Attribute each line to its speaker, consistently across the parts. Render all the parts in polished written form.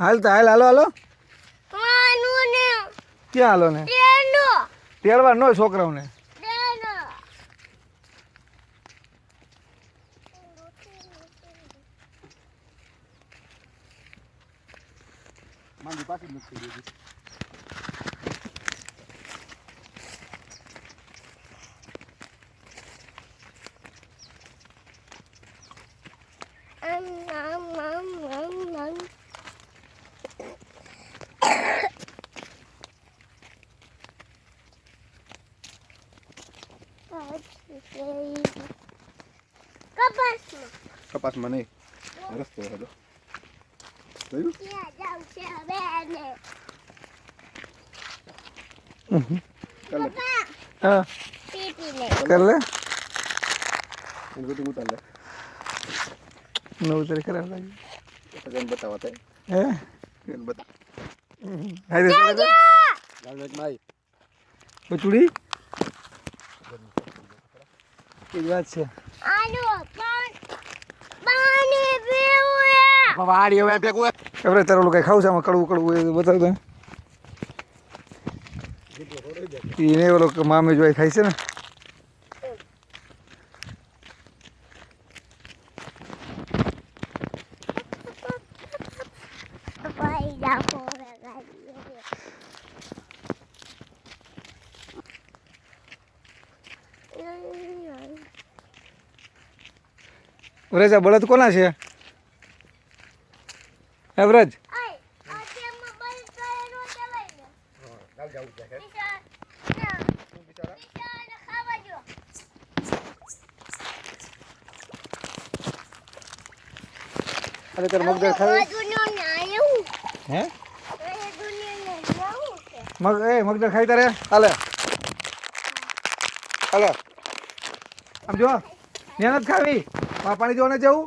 Speaker 1: હાલતા હાલ હાલો હાલો ક્યાં હાલો ને તેડવા નો છોકરાઓને
Speaker 2: માંડી પાછી મૂકી દીધી. કપાસમાં નહીં રસ્તો હતો જોયું
Speaker 1: હા કર લે
Speaker 2: એનું બધું ઉતાર લે
Speaker 1: નવું તરી ખરાબ લાગ્યું
Speaker 2: એને બતાવો તે
Speaker 1: હે
Speaker 2: એને બતાવ
Speaker 1: હાય રે
Speaker 2: ગાલમેટ માઈ
Speaker 1: બચુડી એ વાત છે
Speaker 2: વાડી હવે ભેગું
Speaker 1: આપણે તારું કઈ ખાવું છે આમાં કડવું કડવું એ બતાવ તો એને ઓલો મામે જોઈ ખાય છે ને વ્રજ આ બળદ કોના છે હે વ્રજ અરે તાર મગદર ખાવી હે મગદર ખાઈ તારે હાલે હાલે આમ જો મહેનત ખાવી પાણી જોવા નથી જવું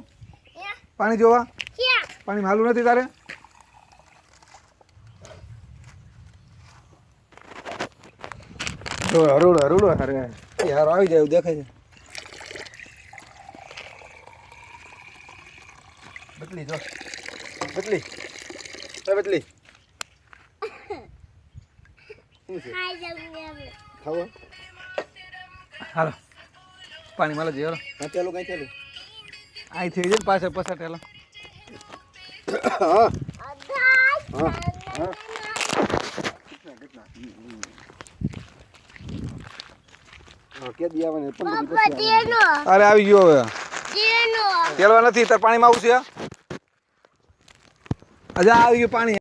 Speaker 1: પાણી જોવા પાણી માલું નથી તારે હરોડ હરોડ અરે યાર આવી જાય એવું દેખાય છે બદલી જો બદલી બદલી
Speaker 2: ખાવો
Speaker 1: હાલો પાણી માલો જઈ હાલો
Speaker 2: ચાલુ કઈ ચાલુ
Speaker 1: અહીં થઈ જાય ને પાછળ પસાર હેલો
Speaker 2: હા હા હા કે દિયાવાને 15 પછી
Speaker 1: અરે આવી ગયો હવે તેલવા નથી તાર પાણીમાં આવું છે અજા આવી ગયું પાણી